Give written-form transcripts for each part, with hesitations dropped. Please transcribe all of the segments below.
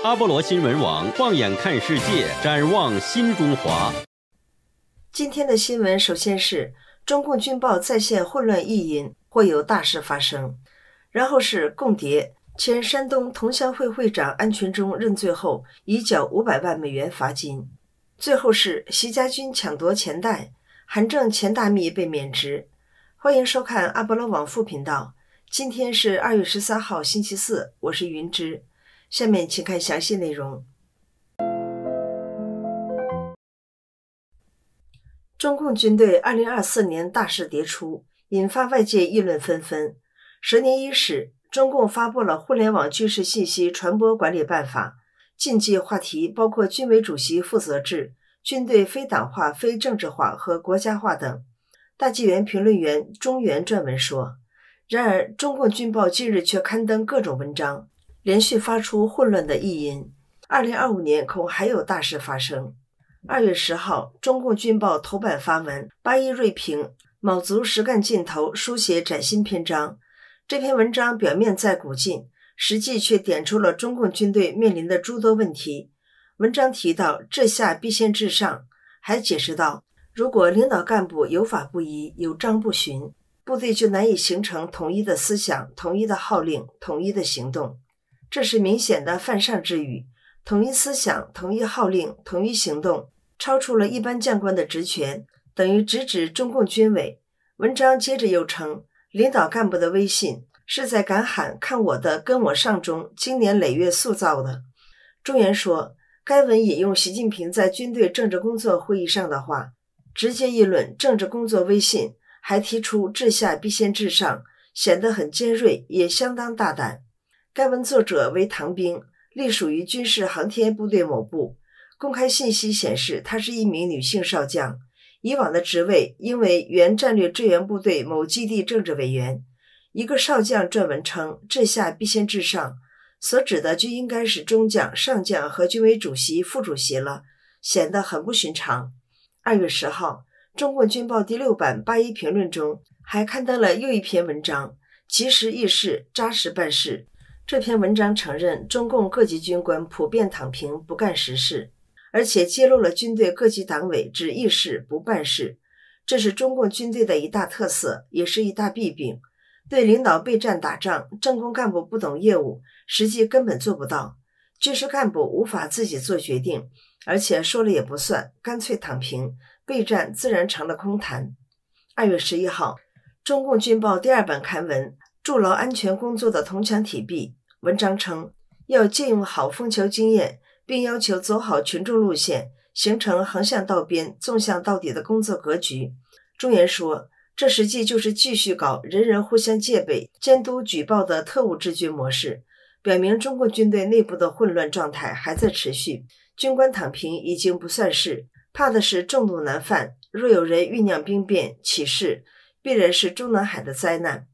阿波罗新闻网，放眼看世界，展望新中华。今天的新闻首先是中共军报再现混乱意淫，或有大事发生。然后是共谍，前山东同乡会会长安群忠认罪后已缴500万美元罚金。最后是习家军抢夺钱袋，韩正前大秘被免职。欢迎收看阿波罗网副频道。今天是2月13号星期四，我是云芝。下面请看详细内容。中共军队2024年大势迭出，引发外界议论纷纷。10年伊始，中共发布了《互联网军事信息传播管理办法》，禁忌话题包括军委主席负责制、军队非党化、非政治化和国家化等。大纪元评论员钟原撰文说，然而中共军报近日却刊登各种文章，连续发出混乱的意淫，2025年恐还有大事发生。2月10号，中共军报头版发文，8·1锐评卯足实干劲头，书写崭新篇章。这篇文章表面在鼓劲，实际却点出了中共军队面临的诸多问题。文章提到治下必先治上，还解释到，如果领导干部有法不依、有章不循，部队就难以形成统一的思想、统一的号令、统一的行动。这是明显的犯上之语，统一思想、统一号令、统一行动超出了一般将官的职权，等于直指中共军委。文章接着又称，领导干部的威信是在敢喊看我的跟我上中经年累月塑造的。中原说，该文引用习近平在军队政治工作会议上的话，直接议论政治工作威信，还提出治下必先治上，显得很尖锐，也相当大胆。该文作者为唐兵，隶属于军事航天部队某部，公开信息显示她是一名女性少将，以往的职位应为原战略支援部队某基地政治委员。一个少将撰文称治下必先治上，所指的就应该是中将、上将和军委主席、副主席了，显得很不寻常。2月10号，中共军报第6版8·1评论中还刊登了又一篇文章，及时议事，扎实办事。这篇文章承认中共各级军官普遍躺平，不干实事，而且揭露了军队各级党委只议事不办事，这是中共军队的一大特色，也是一大弊病。对领导备战打仗，政工干部不懂业务，实际根本做不到。军事干部无法自己做决定，而且说了也不算，干脆躺平，备战自然成了空谈。2月11号，中共军报第2版刊文，筑牢安全工作的铜墙铁壁。文章称，要借用好枫桥经验，并要求走好群众路线，形成横向到边、纵向到底的工作格局。中原说，这实际就是继续搞人人互相戒备、监督举报的特务治军模式，表明中国军队内部的混乱状态还在持续，军官躺平已经不算事，怕的是众怒难犯，若有人酝酿兵变起事，必然是中南海的灾难。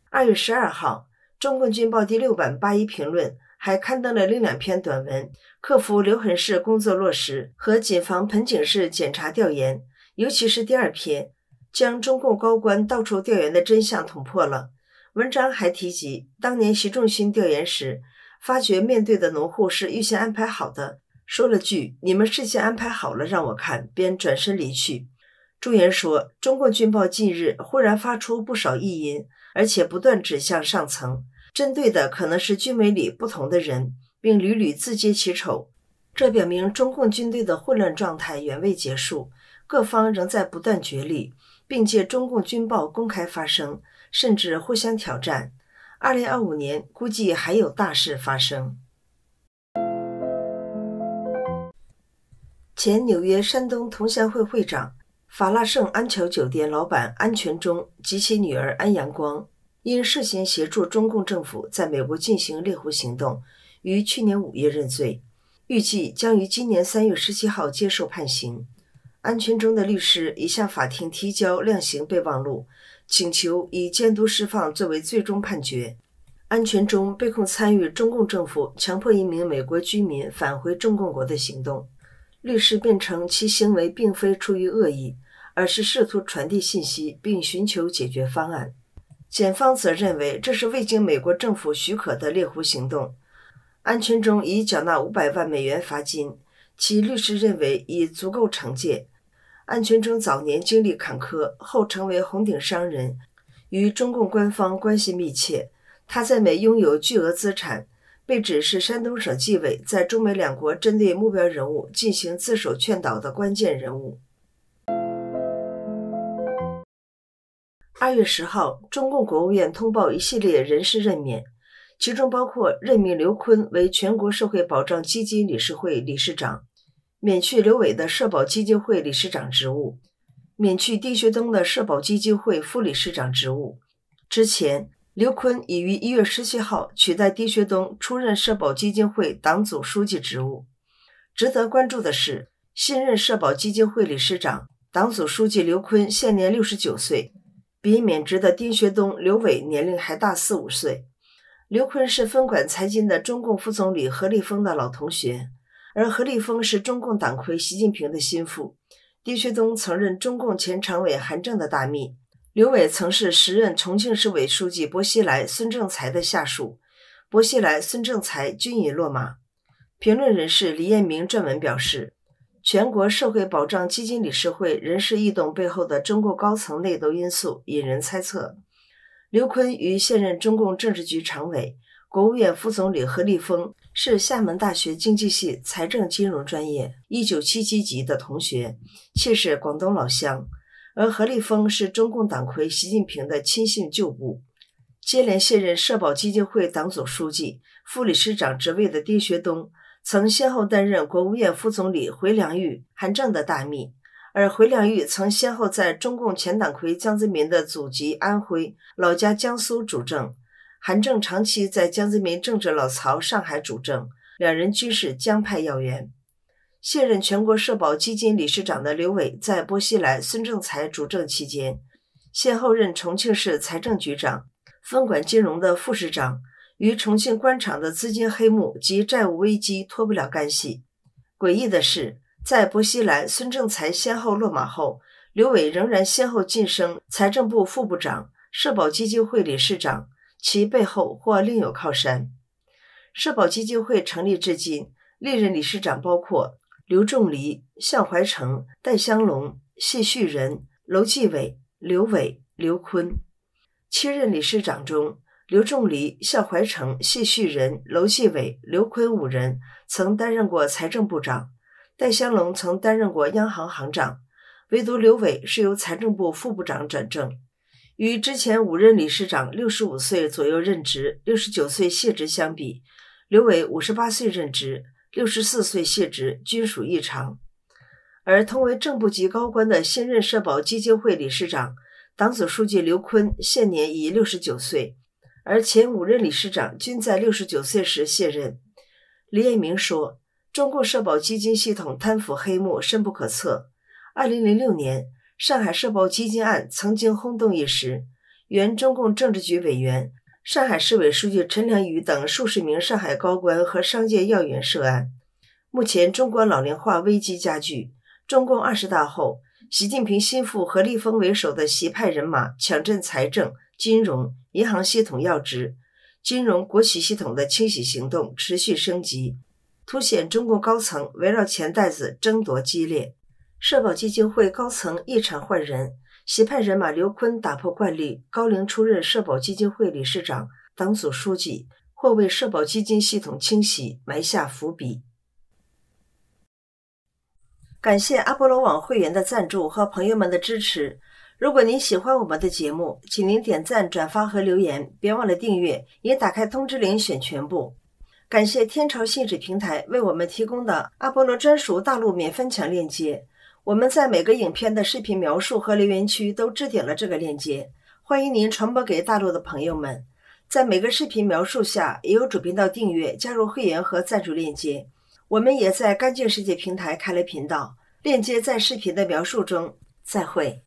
2月12号，中共军报第6版8·1评论还刊登了另2篇短文，克服留痕式工作落实和谨防盆景式检查调研，尤其是第2篇，将中共高官到处调研的真相捅破了。文章还提及，当年习仲勋调研时，发觉面对的农户是预先安排好的，说了句你们事先安排好了让我看，便转身离去。朱元说，中共军报近日忽然发出不少意淫，而且不断指向上层，针对的可能是军委里不同的人，并屡屡自揭其丑。这表明中共军队的混乱状态远未结束，各方仍在不断角力，并借中共军报公开发声，甚至互相挑战。2025年估计还有大事发生。前纽约山东同乡会会长、法拉盛安桥酒店老板安全忠及其女儿安阳光，因涉嫌协助中共政府在美国进行猎狐行动，于去年5月认罪，预计将于今年3月17号接受判刑。安全忠的律师已向法庭提交量刑备忘录，请求以监督释放作为最终判决。安全忠被控参与中共政府强迫一名美国居民返回中共国的行动。律师辩称其行为并非出于恶意，而是试图传递信息并寻求解决方案。检方则认为这是未经美国政府许可的猎狐行动。安全中已缴纳500万美元罚金，其律师认为已足够惩戒。安全中早年经历坎坷，后成为红顶商人，与中共官方关系密切。他在美拥有巨额资产，被指是山东省纪委在中美两国针对目标人物进行自首劝导的关键人物。2月10号，中共国务院通报一系列人事任免，其中包括任命刘昆为全国社会保障基金理事会理事长，免去刘伟的社保基金会理事长职务，免去丁学东的社保基金会副理事长职务。之前，刘昆已于1月17号取代丁学东出任社保基金会党组书记职务。值得关注的是，新任社保基金会理事长、党组书记刘昆现年69岁，比免职的丁学东、刘伟年龄还大4、5岁。刘昆是分管财经的中共副总理何立峰的老同学，而何立峰是中共党魁习近平的心腹。丁学东曾任中共前常委韩正的大秘，刘伟曾是时任重庆市委书记薄熙来、孙政才的下属，薄熙来、孙政才均已落马。评论人士李彦明撰文表示，全国社会保障基金理事会人事异动背后的中共高层内斗因素引人猜测。刘昆与现任中共政治局常委、国务院副总理何立峰是厦门大学经济系财政金融专业1977级的同学，且是广东老乡，而何立峰是中共党魁习近平的亲信旧部。接连卸任社保基金会党组书记、副理事长职位的丁学东，曾先后担任国务院副总理回良玉、韩正的大秘，而回良玉曾先后在中共前党魁江泽民的祖籍安徽、老家江苏主政，韩正长期在江泽民政治老巢上海主政，两人均是江派要员。现任全国社保基金理事长的刘伟在薄熙来、孙政才主政期间，先后任重庆市财政局长、分管金融的副市长，与重庆官场的资金黑幕及债务危机脱不了干系。诡异的是，在薄熙来、孙政才先后落马后，刘伟仍然先后晋升财政部副部长、社保基金会理事长，其背后或另有靠山。社保基金会成立至今，历任理事长包括刘仲藜、向怀成、戴香龙、谢旭仁、楼继伟、刘伟、刘昆。7任理事长中，刘仲藜、向怀成、谢旭仁、楼继伟、刘昆5人曾担任过财政部长，戴香龙曾担任过央行行长，唯独刘伟是由财政部副部长转正。与之前5任理事长65岁左右任职、69岁卸职相比，刘伟58岁任职、64岁卸职均属异常。而同为正部级高官的新任社保基金会理事长、党组书记刘昆现年已69岁，而前5任理事长均在69岁时卸任。李彦明说，中共社保基金系统贪腐黑幕深不可测。2006年，上海社保基金案曾经轰动一时，原中共政治局委员、上海市委书记陈良宇等数十名上海高官和商界要员涉案。目前中国老龄化危机加剧，中共20大后，习近平心腹何立峰为首的习派人马抢占财政、金融、银行系统要职，金融国企系统的清洗行动持续升级，凸显中共高层围绕钱袋子争夺激烈。社保基金会高层一场换人，习派人马刘昆打破惯例，高龄出任社保基金会理事长、党组书记，或为社保基金系统清洗埋下伏笔。感谢阿波罗网会员的赞助和朋友们的支持。如果您喜欢我们的节目，请您点赞、转发和留言，别忘了订阅，也打开通知铃选全部。感谢天朝信纸平台为我们提供的阿波罗专属大陆免分享链接。我们在每个影片的视频描述和留言区都置顶了这个链接，欢迎您传播给大陆的朋友们。在每个视频描述下也有主频道订阅、加入会员和赞助链接。我们也在干净世界平台开了频道，链接在视频的描述中。再会。